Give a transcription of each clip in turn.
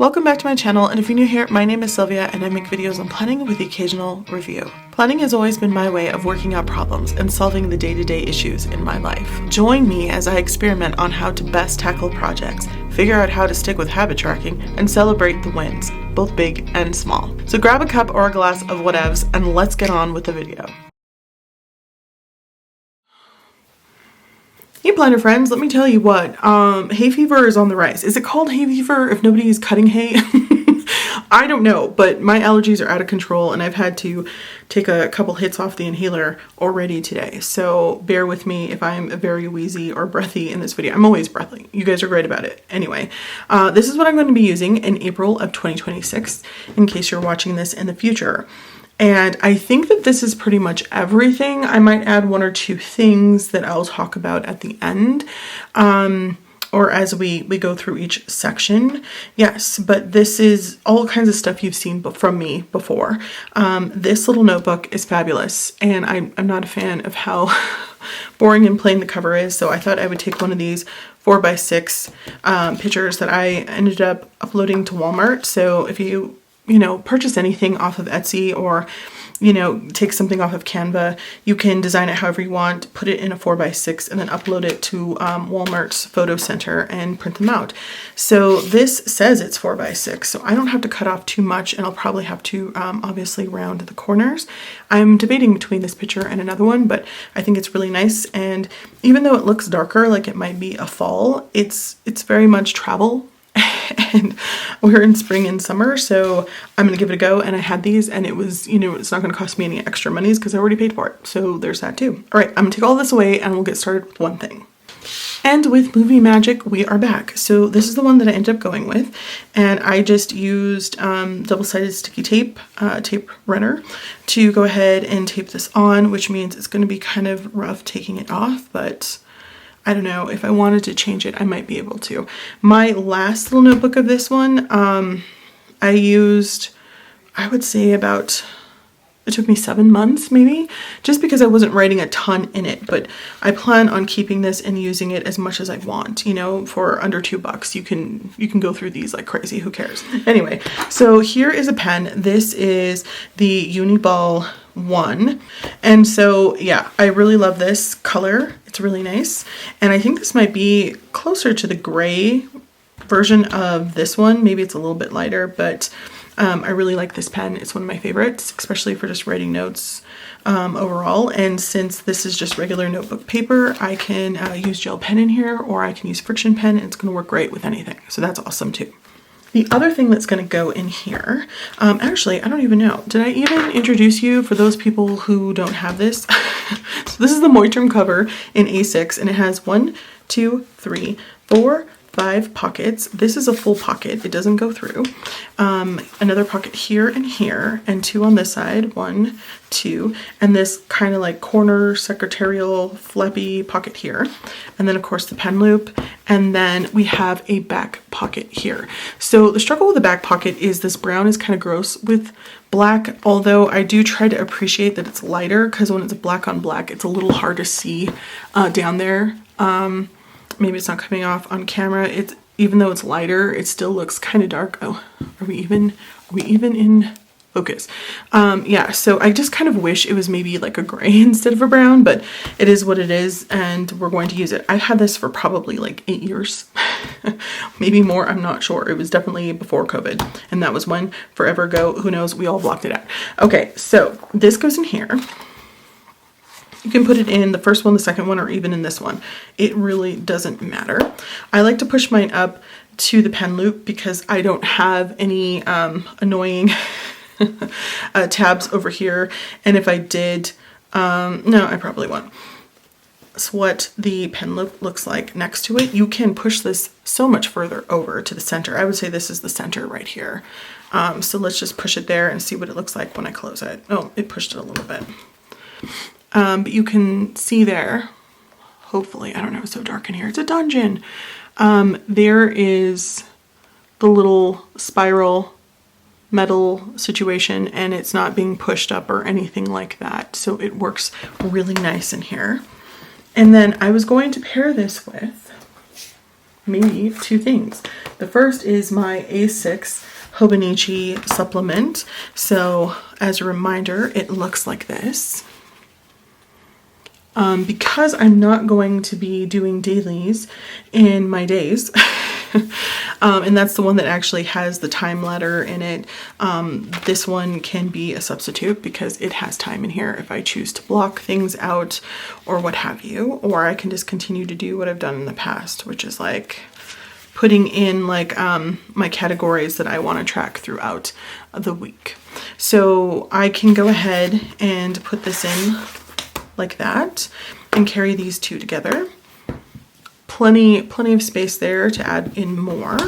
Welcome back to my channel, and if you're new here, my name is Sylvia and I make videos on planning with the occasional review. Planning has always been my way of working out problems and solving the day-to-day issues in my life. Join me as I experiment on how to best tackle projects, figure out how to stick with habit tracking, and celebrate the wins, both big and small. So grab a cup or a glass of whatevs and let's get on with the video. Hey planner friends, let me tell you what, hay fever is on the rise. Is it called hay fever if nobody is cutting hay? I don't know, but my allergies are out of control and I've had to take a couple hits off the inhaler already today. So bear with me if I'm very wheezy or breathy in this video. I'm always breathy. You guys are great about it. Anyway, this is what I'm going to be using in April of 2026 in case you're watching this in the future. And I think that this is pretty much everything. I might add one or two things that I'll talk about at the end, or as we go through each section. Yes, but this is all kinds of stuff you've seen from me before. This little notebook is fabulous, and I'm not a fan of how boring and plain the cover is, so I thought I would take one of these 4x6 pictures that I ended up uploading to Walmart. So if you purchase anything off of Etsy or, take something off of Canva, you can design it however you want, put it in a 4x6 and then upload it to Walmart's photo center and print them out. So this says it's 4x6, so I don't have to cut off too much, and I'll probably have to obviously round the corners. I'm debating between this picture and another one, but I think it's really nice. And even though it looks darker, like it might be a fall, it's very much travel. And we're in spring and summer, so I'm gonna give it a go. And I had these, and it was, it's not gonna cost me any extra monies because I already paid for it. So there's that too. All right, I'm gonna take all this away and we'll get started with one thing. And with movie magic, we are back. So this is the one that I ended up going with, and I just used double-sided sticky tape, tape runner, to go ahead and tape this on, which means it's gonna be kind of rough taking it off, but I don't know, if I wanted to change it, I might be able to. My last little notebook of this one, I used, I would say about, it took me 7 months maybe, just because I wasn't writing a ton in it, but I plan on keeping this and using it as much as I want, for under $2. You can go through these like crazy, who cares? Anyway, so here is a pen. This is the Uniball 1. And so yeah, I really love this color. It's really nice. And I think this might be closer to the gray version of this one. Maybe it's a little bit lighter, but I really like this pen. It's one of my favorites, especially for just writing notes overall. And since this is just regular notebook paper, I can use gel pen in here, or I can use friction pen, and it's going to work great with anything. So that's awesome too. The other thing that's going to go in here, actually, I don't even know. Did I even introduce you for those people who don't have this? So this is the Moitrim cover in A6, and it has 1, 2, 3, 4, 5 pockets. This is a full pocket. It doesn't go through. Another pocket here and here, and 2 on this side. 1, 2, and this kind of like corner secretarial flappy pocket here. And then of course the pen loop. And then we have a back pocket here. So the struggle with the back pocket is this brown is kind of gross with black, although I do try to appreciate that it's lighter, because when it's black on black, it's a little hard to see down there. Maybe it's not coming off on camera. Even though it's lighter, it still looks kind of dark. Oh, are we even in focus? Yeah, so I just kind of wish it was maybe like a gray instead of a brown, but it is what it is, and we're going to use it. I've had this for probably like 8 years, maybe more, I'm not sure. It was definitely before COVID, and that was when, forever ago, who knows, we all blocked it out. Okay, so this goes in here. You can put it in the first one, the second one, or even in this one. It really doesn't matter. I like to push mine up to the pen loop because I don't have any annoying tabs over here. And if I did, no, I probably won't. That's what the pen loop looks like next to it. You can push this so much further over to the center. I would say this is the center right here. So let's just push it there and see what it looks like when I close it. Oh, it pushed it a little bit. But you can see there, hopefully, I don't know, it's so dark in here, it's a dungeon. There is the little spiral metal situation, and it's not being pushed up or anything like that. So it works really nice in here. And then I was going to pair this with maybe 2 things. The first is my A6 Hobonichi supplement. So as a reminder, it looks like this. Because I'm not going to be doing dailies in my days, and that's the one that actually has the time ladder in it. This one can be a substitute because it has time in here if I choose to block things out or what have you, or I can just continue to do what I've done in the past, which is like putting in like my categories that I want to track throughout the week. So I can go ahead and put this in like that and carry these 2 together. Plenty of space there to add in more.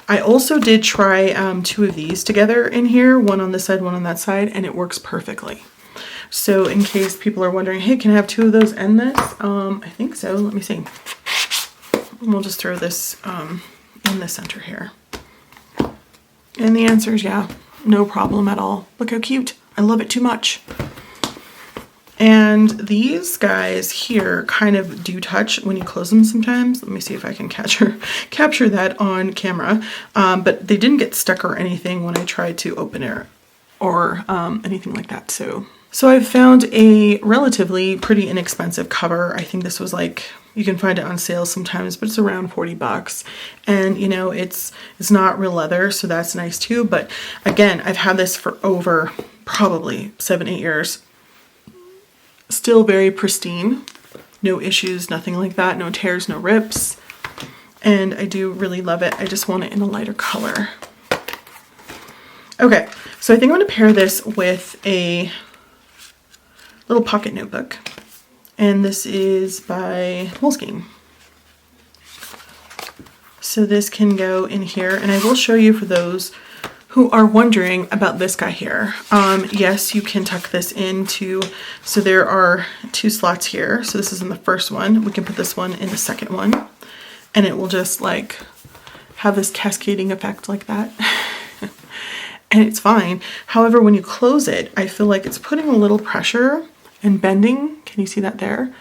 I also did try 2 of these together in here, one on this side, one on that side, and it works perfectly. So in case people are wondering, hey, can I have 2 of those and this? I think so. Let me see. We'll just throw this in the center here. And the answer is yeah, no problem at all. Look how cute. I love it too much. And these guys here kind of do touch when you close them sometimes. Let me see if I can capture that on camera. But they didn't get stuck or anything when I tried to open it or anything like that. So I've found a relatively pretty inexpensive cover. I think this was like, you can find it on sale sometimes, but it's around 40 bucks. And you know, it's not real leather, so that's nice too. But again, I've had this for over probably 7-8 years. Still very pristine, no issues, nothing like that, no tears, no rips, and I do really love it. I just want it in a lighter color. Okay, so I think I'm going to pair this with a little pocket notebook, and this is by Moleskine. So this can go in here, and I will show you for those who are wondering about this guy here. Yes, you can tuck this into, so there are 2 slots here. So this is in the first one. We can put this one in the second one, and it will just like have this cascading effect like that. And it's fine. However, when you close it, I feel like it's putting a little pressure and bending, can you see that there,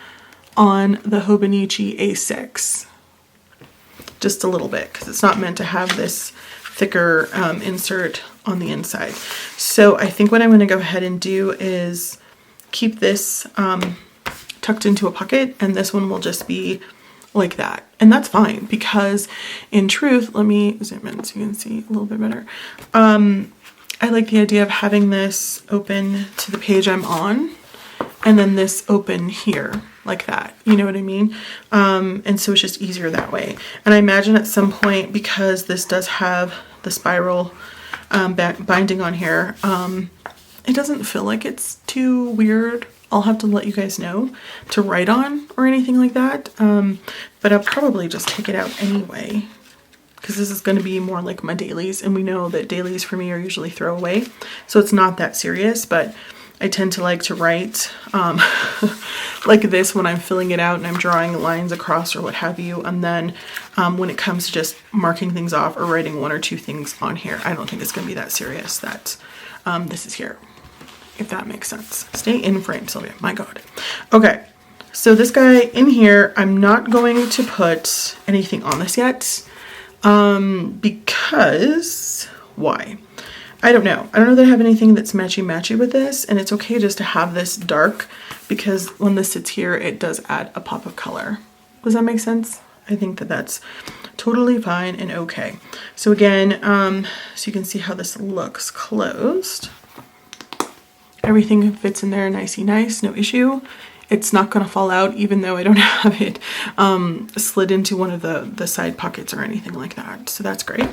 on the Hobonichi A6. Just a little bit, because it's not meant to have this thicker insert on the inside. So I think what I'm going to go ahead and do is keep this tucked into a pocket, and this one will just be like that. And that's fine, because in truth, let me zoom in so you can see a little bit better. I like the idea of having this open to the page I'm on, and then this open here like that, you know what I mean? And so it's just easier that way. And I imagine at some point, because this does have the spiral binding on here, it doesn't feel like it's too weird. I'll have to let you guys know to write on or anything like that. But I'll probably just take it out anyway, because this is going to be more like my dailies, and we know that dailies for me are usually throwaway, so it's not that serious. But I tend to like to write like this when I'm filling it out and I'm drawing lines across or what have you. And then when it comes to just marking things off or writing 1 or 2 things on here, I don't think it's going to be that serious that this is here, if that makes sense. Stay in frame, Sylvia. My God. Okay, so this guy in here, I'm not going to put anything on this yet because why? I don't know. I don't know that I have anything that's matchy-matchy with this, and it's okay just to have this dark, because when this sits here, it does add a pop of color. Does that make sense? I think that that's totally fine and okay. So again, so you can see how this looks closed. Everything fits in there nicey nice, no issue. It's not going to fall out, even though I don't have it slid into one of the side pockets or anything like that. So that's great.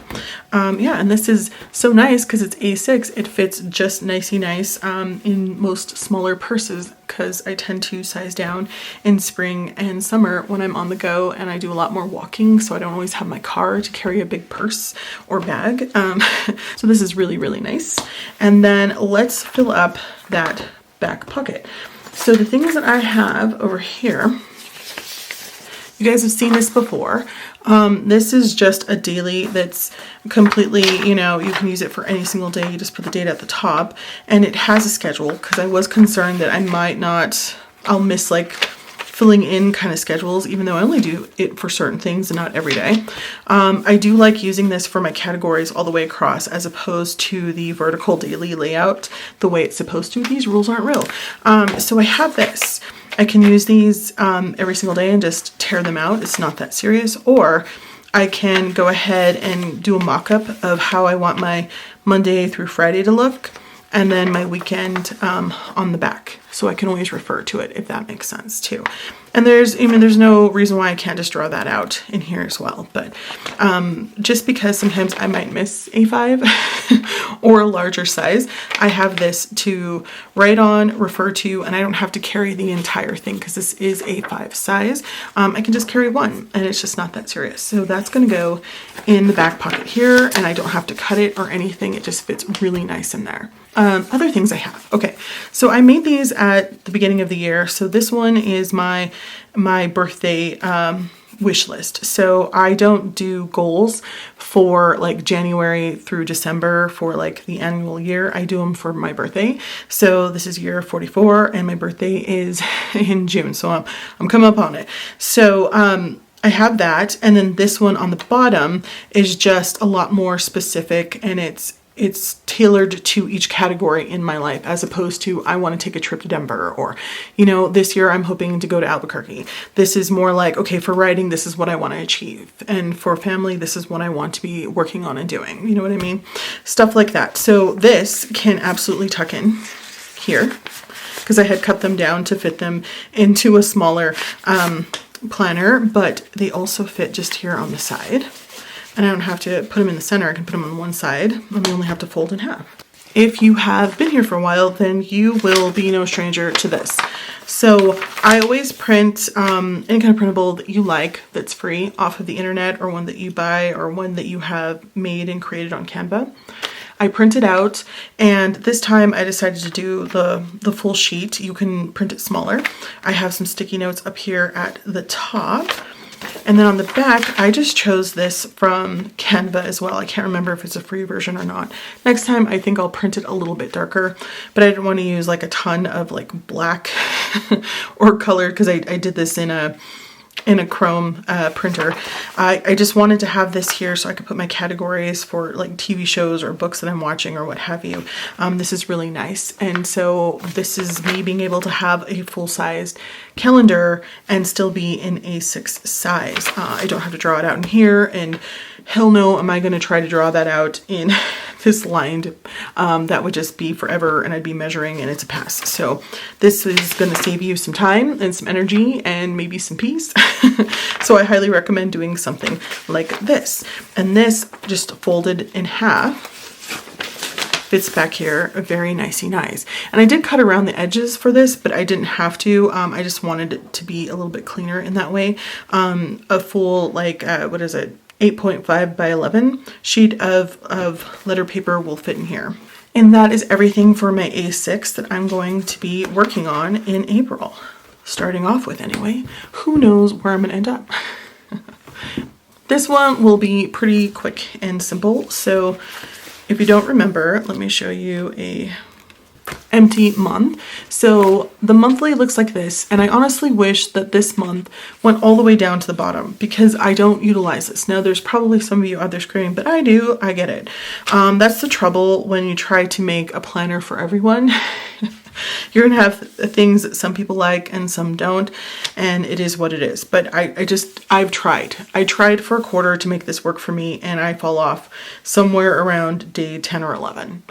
Yeah, and this is so nice because it's A6. It fits just nicey nice in most smaller purses, because I tend to size down in spring and summer when I'm on the go and I do a lot more walking, so I don't always have my car to carry a big purse or bag. So this is really, really nice. And then let's fill up that back pocket. So the things that I have over here, you guys have seen this before. This is just a daily that's completely, you know, you can use it for any single day. You just put the date at the top, and it has a schedule, because I was concerned that I might not, I'll miss like filling in kind of schedules, even though I only do it for certain things and not every day. I do like using this for my categories all the way across, as opposed to the vertical daily layout the way it's supposed to. These rules aren't real. So I have this. I can use these every single day and just tear them out. It's not that serious. Or I can go ahead and do a mock-up of how I want my Monday through Friday to look, and then my weekend on the back. So I can always refer to it, if that makes sense too. And there's no reason why I can't just draw that out in here as well. But just because sometimes I might miss A5 or a larger size, I have this to write on, refer to, and I don't have to carry the entire thing because this is A5 size. I can just carry one and it's just not that serious. So that's gonna go in the back pocket here, and I don't have to cut it or anything. It just fits really nice in there. Other things I have. Okay, so I made these at the beginning of the year. So this one is my birthday wish list. So I don't do goals for like January through December for like the annual year. I do them for my birthday. So this is year 44 and my birthday is in June. So I'm coming up on it. So I have that. And then this one on the bottom is just a lot more specific, and it's tailored to each category in my life, as opposed to I want to take a trip to Denver, or, you know, this year I'm hoping to go to Albuquerque. This is more like, okay, for writing, this is what I want to achieve. And for family, this is what I want to be working on and doing. You know what I mean? Stuff like that. So this can absolutely tuck in here, because I had cut them down to fit them into a smaller planner, but they also fit just here on the side. And I don't have to put them in the center. I can put them on one side, and we only have to fold in half. If you have been here for a while, then you will be no stranger to this. So I always print any kind of printable that you like that's free off of the internet, or one that you buy, or one that you have made and created on Canva. I print it out, and this time I decided to do the full sheet. You can print it smaller. I have some sticky notes up here at the top. And then on the back, I just chose this from Canva as well. I can't remember if it's a free version or not. Next time, I think I'll print it a little bit darker, but I didn't want to use like a ton of like black or color, because I did this in a Chrome printer. I just wanted to have this here so I could put my categories for like TV shows or books that I'm watching or what have you. This is really nice. And so this is me being able to have a full-sized calendar and still be in A6 size. I don't have to draw it out in here, and hell no am I going to try to draw that out in this lined. That would just be forever, and I'd be measuring, and it's a pass. So this is going to save you some time and some energy and maybe some peace. So I highly recommend doing something like this. And this just folded in half fits back here very nicey nice. And I did cut around the edges for this, but I didn't have to. I just wanted it to be a little bit cleaner in that way. A full, like, what is it? 8.5 by 11 sheet of letter paper will fit in here. And that is everything for my A6 that I'm going to be working on in April. Starting off with anyway. Who knows where I'm going to end up. This one will be pretty quick and simple. So if you don't remember, let me show you a empty month. So the monthly looks like this, and I honestly wish that this month went all the way down to the bottom, because I don't utilize this. Now there's probably some of you out there screaming, but I do, I get it. That's the trouble when you try to make a planner for everyone. You're gonna have things that some people like and some don't, and it is what it is. But I've tried. I tried for a quarter to make this work for me, and I fall off somewhere around day 10 or 11.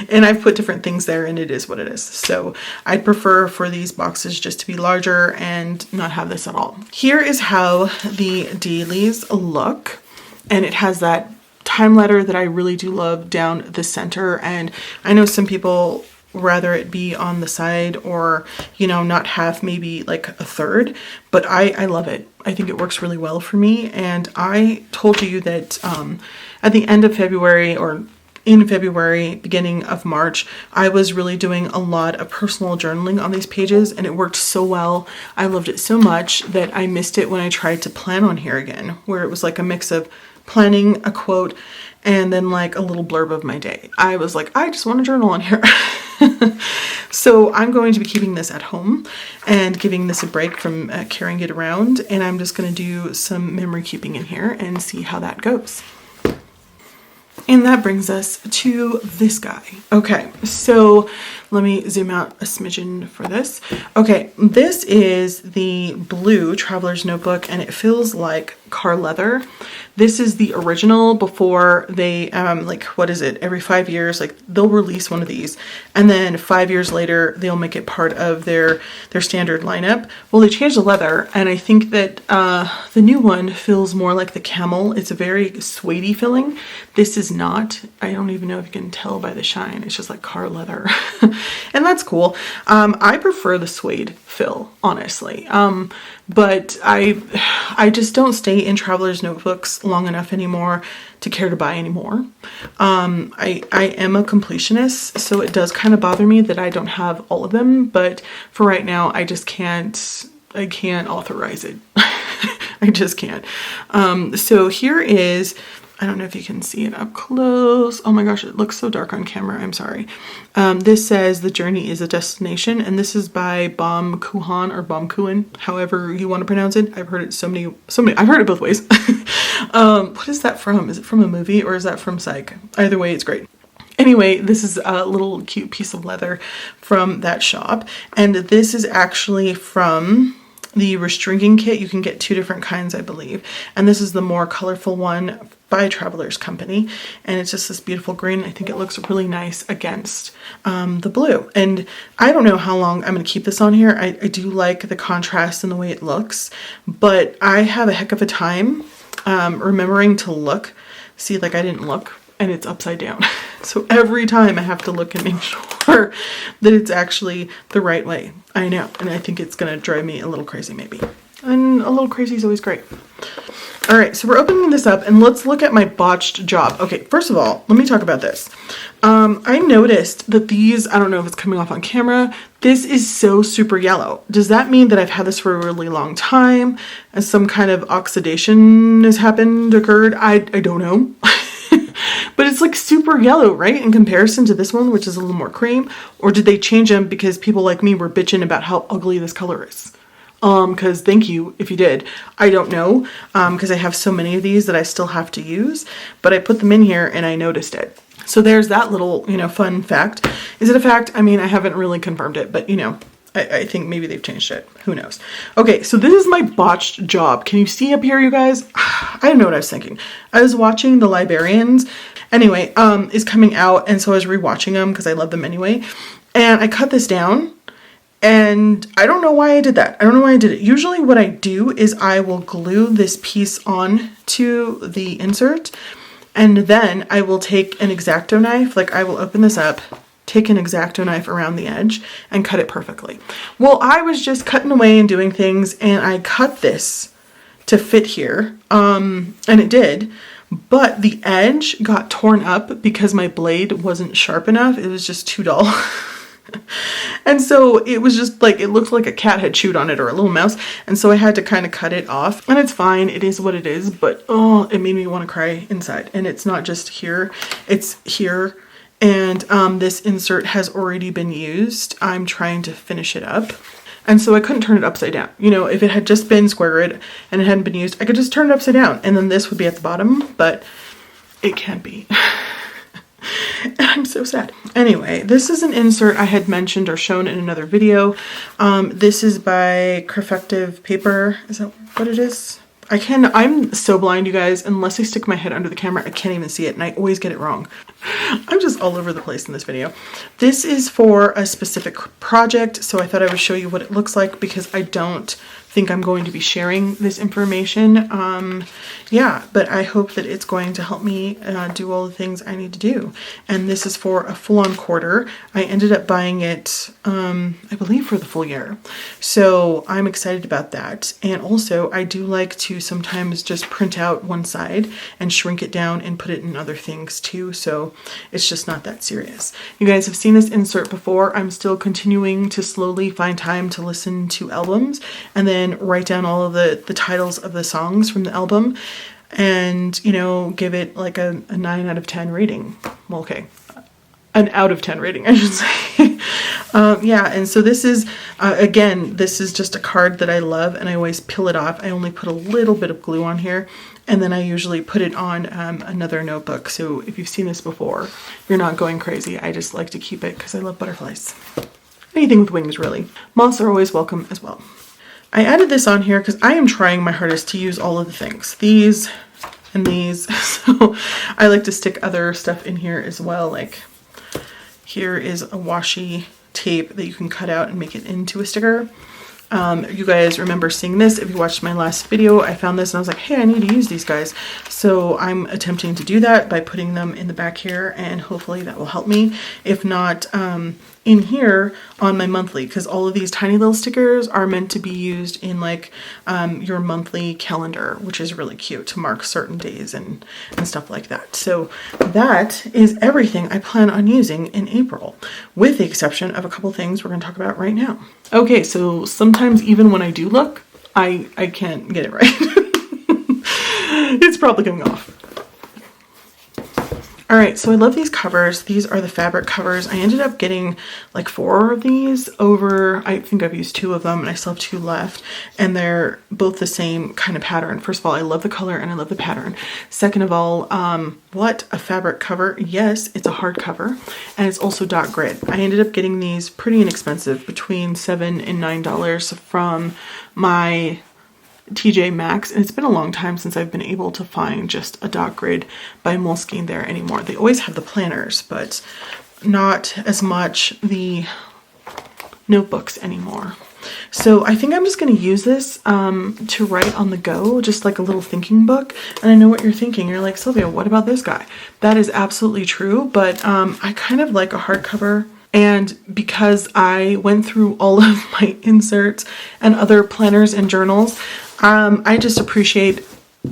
And I've put different things there, and it is what it is. So I'd prefer for these boxes just to be larger and not have this at all. Here is how the dailies look, and it has that time letter that I really do love down the center. And I know some people rather it be on the side, or, you know, not have maybe like a third, but I love it. I think it works really well for me. And I told you that at the end of February, or in February, beginning of March, I was really doing a lot of personal journaling on these pages, and it worked so well. I loved it so much that I missed it when I tried to plan on here again, where it was like a mix of planning, a quote, and then like a little blurb of my day. I was like, I just want to journal on here. So I'm going to be keeping this at home and giving this a break from carrying it around. And I'm just going to do some memory keeping in here and see how that goes. And that brings us to this guy. Okay, so let me zoom out a smidgen for this. Okay, this is the blue Traveler's Notebook, and it feels like car leather. This is the original before they, like, what is it? Every 5 years, like, they'll release one of these, and then 5 years later, they'll make it part of their standard lineup. Well, they changed the leather, and I think that the new one feels more like the camel. It's a very suede-y feeling. This is not. I don't even know if you can tell by the shine. It's just like car leather. And that's cool. I prefer the suede feel, honestly. But I just don't stay in Traveler's Notebooks long enough anymore to care to buy anymore. I am a completionist, so it does kind of bother me that I don't have all of them, but for right now, I can't authorize it. I just can't. So here is, I don't know if you can see it up close. Oh my gosh, it looks so dark on camera. I'm sorry. This says The Journey is a Destination, and this is by Bom Kuhan or Bom Kuhan, however you want to pronounce it. I've heard it so many, I've heard it both ways. What is that from? Is it from a movie or is that from Psych? Either way, it's great. Anyway, this is a little cute piece of leather from that shop, and this is actually from the restringing kit. You can get 2 different kinds, I believe, and this is the more colorful one by Traveler's Company, and it's just this beautiful green. I think it looks really nice against the blue, and I don't know how long I'm going to keep this on here. I do like the contrast and the way it looks, but I have a heck of a time remembering to look. See, like, I didn't look, and it's upside down. So every time I have to look and make sure that it's actually the right way. I know, and I think it's going to drive me a little crazy maybe. And a little crazy is always great. All right, so we're opening this up, and let's look at my botched job. Okay, first of all, let me talk about this. I noticed that these, I don't know if it's coming off on camera, this is so super yellow. Does that mean that I've had this for a really long time and some kind of oxidation has occurred? I don't know. But it's like super yellow, right? In comparison to this one, which is a little more cream. Or did they change them because people like me were bitching about how ugly this color is? Because thank you if you did. I don't know, because I have so many of these that I still have to use, but I put them in here and I noticed it. So there's that little, fun fact. Is it a fact? I mean, I haven't really confirmed it, but I think maybe they've changed it. Who knows? Okay, so this is my botched job. Can you see up here, you guys? I don't know what I was thinking. I was watching The Librarians. Anyway, is coming out, and so I was rewatching them because I love them anyway. And I cut this down, and I don't know why I did that. I don't know why I did it. Usually what I do is I will glue this piece on to the insert, and then I will take an X-Acto knife, like I will open this up, take an X-Acto knife around the edge, and cut it perfectly. Well, I was just cutting away and doing things, and I cut this to fit here, and it did. But the edge got torn up because my blade wasn't sharp enough. It was just too dull. And so it was just like, it looked like a cat had chewed on it or a little mouse. And so I had to kind of cut it off. And it's fine. It is what it is. But oh, it made me want to cry inside. And it's not just here. It's here. And this insert has already been used. I'm trying to finish it up. And so I couldn't turn it upside down. If it had just been square grid and it hadn't been used, I could just turn it upside down and then this would be at the bottom, but it can't be. And I'm so sad. Anyway, this is an insert I had mentioned or shown in another video. This is by Crefective Paper. Is that what it is? I'm so blind, you guys. Unless I stick my head under the camera, I can't even see it, and I always get it wrong. I'm just all over the place in this video. This is for a specific project, so I thought I would show you what it looks like because I don't think I'm going to be sharing this information. Yeah, but I hope that it's going to help me do all the things I need to do. And this is for a full-on quarter. I ended up buying it, I believe, for the full year. So I'm excited about that. And also, I do like to sometimes just print out one side and shrink it down and put it in other things too. So it's just not that serious. You guys have seen this insert before. I'm still continuing to slowly find time to listen to albums and then write down all of the titles of the songs from the album and, give it like a 9 out of 10 rating. Well, okay. an out of 10 rating, I should say. Yeah, and so this is, again, this is just a card that I love, and I always peel it off. I only put a little bit of glue on here, and then I usually put it on another notebook. So if you've seen this before, you're not going crazy. I just like to keep it because I love butterflies. Anything with wings, really. Moths are always welcome as well. I added this on here because I am trying my hardest to use all of the things. These and these. So I like to stick other stuff in here as well. Like here is a washi tape that you can cut out and make it into a sticker. You guys remember seeing this. If you watched my last video, I found this and I was like, hey, I need to use these guys. So I'm attempting to do that by putting them in the back here, and hopefully that will help me. If not, in here on my monthly, because all of these tiny little stickers are meant to be used in like your monthly calendar, which is really cute to mark certain days and stuff like that. So that is everything I plan on using in April, with the exception of a couple things we're going to talk about right now. Okay, so sometimes even when I do look, I can't get it right. It's probably coming off. All right, so I love these covers. These are the fabric covers. I ended up getting like 4 of these over, I think I've used 2 of them and I still have 2 left, and they're both the same kind of pattern. First of all, I love the color and I love the pattern. Second of all, what a fabric cover. Yes, it's a hardcover, and it's also dot grid. I ended up getting these pretty inexpensive, between $7 and $9 from my TJ Maxx, and it's been a long time since I've been able to find just a dot grid by Moleskine there anymore. They always have the planners, but not as much the notebooks anymore. So I think I'm just going to use this to write on the go, just like a little thinking book. And I know what you're thinking. You're like, Sylvia, what about this guy? That is absolutely true, but I kind of like a hardcover. And because I went through all of my inserts and other planners and journals, I just appreciate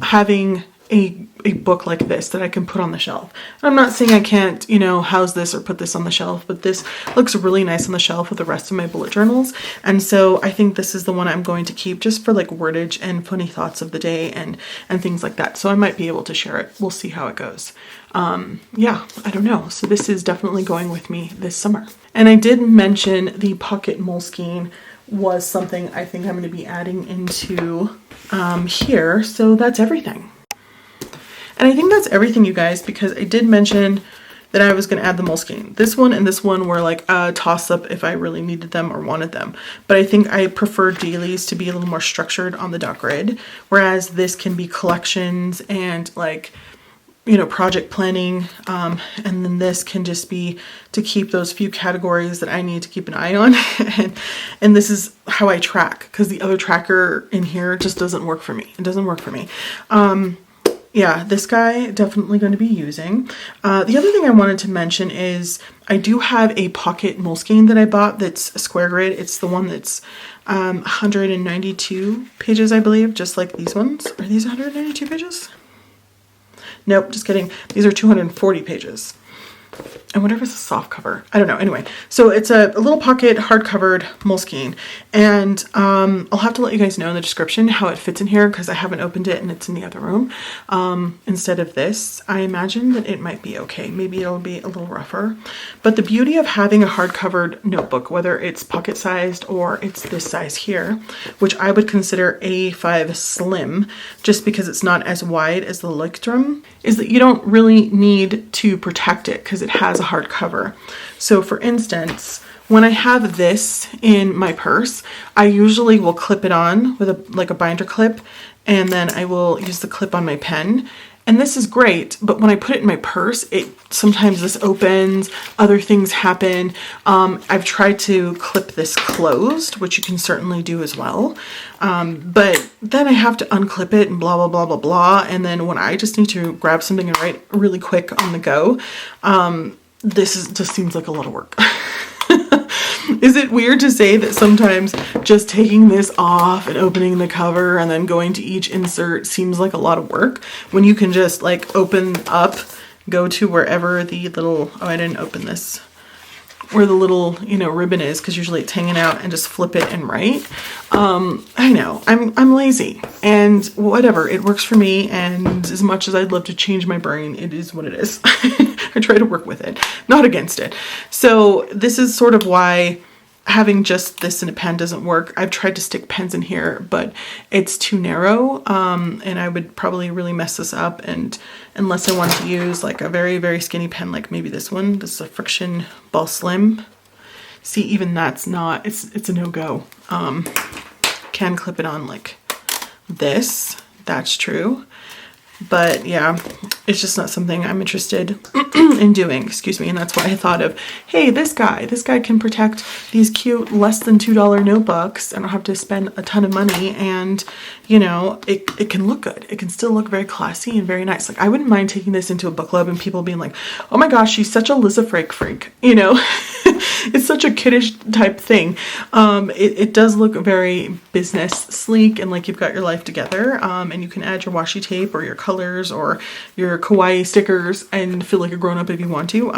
having a book like this that I can put on the shelf. I'm not saying I can't, you know, house this or put this on the shelf, but this looks really nice on the shelf with the rest of my bullet journals. And so I think this is the one I'm going to keep just for like wordage and funny thoughts of the day and things like that. So I might be able to share it. We'll see how it goes. Yeah, I don't know. So this is definitely going with me this summer. And I did mention the pocket Moleskine was something I think I'm going to be adding into here. So that's everything. And I think that's everything, you guys, because I did mention that I was going to add the Moleskine. This one and this one were like a toss-up if I really needed them or wanted them. But I think I prefer dailies to be a little more structured on the dot grid, whereas this can be collections and like, you know, project planning, and then this can just be to keep those few categories that I need to keep an eye on. and this is how I track, because the other tracker in here just doesn't work for me. It doesn't work for me. Yeah, this guy definitely going to be using. The other thing I wanted to mention is I do have a pocket Moleskine that I bought that's a square grid. It's the one that's 192 pages, I believe, just like these ones. Are these 192 pages? Nope, just kidding. These are 240 pages. And whatever is a soft cover. I don't know. Anyway, so it's a little pocket hard-covered Moleskine. And I'll have to let you guys know in the description how it fits in here because I haven't opened it and it's in the other room. Instead of this, I imagine that it might be okay. Maybe it'll be a little rougher. But the beauty of having a hard-covered notebook, whether it's pocket-sized or it's this size here, which I would consider A5 slim, just because it's not as wide as the Lectrum, is that you don't really need to protect it because it has a hard cover. So for instance, when I have this in my purse, I usually will clip it on with a binder clip, and then I will use the clip on my pen. And this is great, but when I put it in my purse, sometimes this opens, other things happen. I've tried to clip this closed, which you can certainly do as well. But then I have to unclip it and blah, blah, blah, blah, blah. And then when I just need to grab something and write really quick on the go, just seems like a lot of work. Is it weird to say that sometimes just taking this off and opening the cover and then going to each insert seems like a lot of work when you can just like open up, go to wherever the little, oh, I didn't open this, where the little, you know, ribbon is, because usually it's hanging out, and just flip it and write. I know, I'm lazy, and whatever, it works for me, and as much as I'd love to change my brain, it is what it is. I try to work with it, not against it. So this is sort of why having just this in a pen doesn't work. I've tried to stick pens in here, but it's too narrow, and I would probably really mess this up. And unless I wanted to use like a very, very skinny pen, like maybe this one, this is a Friction Ball Slim. See, even that's not, it's a no-go. Can clip it on like this, that's true. But yeah, it's just not something I'm interested in doing, excuse me. And that's why I thought of, hey, this guy can protect these cute less than $2 notebooks. I don't have to spend a ton of money, and you know, it can look good. It can still look very classy and very nice. Like, I wouldn't mind taking this into a book club and people being like, oh my gosh, she's such a Lissa freak, you know. It's such a kiddish type thing. It does look very business sleek and like you've got your life together, and you can add your washi tape or your colors or your kawaii stickers and feel like a grown-up if you want to.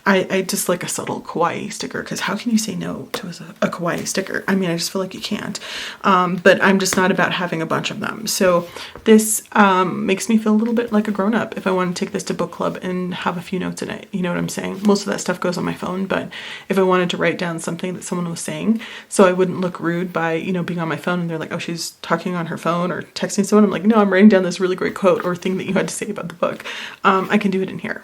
I just like a subtle kawaii sticker, because how can you say no to a kawaii sticker? I mean, I just feel like you can't. But I'm just not about having a bunch of them. So this makes me feel a little bit like a grown-up if I want to take this to book club and have a few notes in it. You know what I'm saying? Most of that stuff goes on my phone, but if I wanted to write down something that someone was saying, so I wouldn't look rude by, you know, being on my phone and they're like, oh, she's talking on her phone or texting someone. I'm like, no, I'm writing down this really great quote or thing that you had to say about the book. I can do it in here.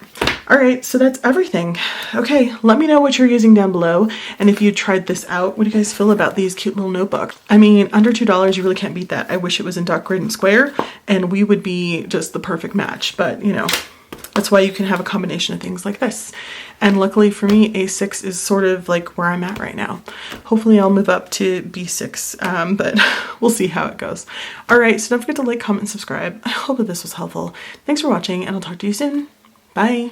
All right, so that's everything. Okay, let me know what you're using down below. And if you tried this out, what do you guys feel about these cute little notebooks? I mean, under $2, you really can't beat that. I wish it was in dark grid and square, and we would be just the perfect match. But, you know, that's why you can have a combination of things like this. And luckily for me, A6 is sort of like where I'm at right now. Hopefully I'll move up to B6, but we'll see how it goes. All right, so don't forget to like, comment, and subscribe. I hope that this was helpful. Thanks for watching, and I'll talk to you soon. Bye.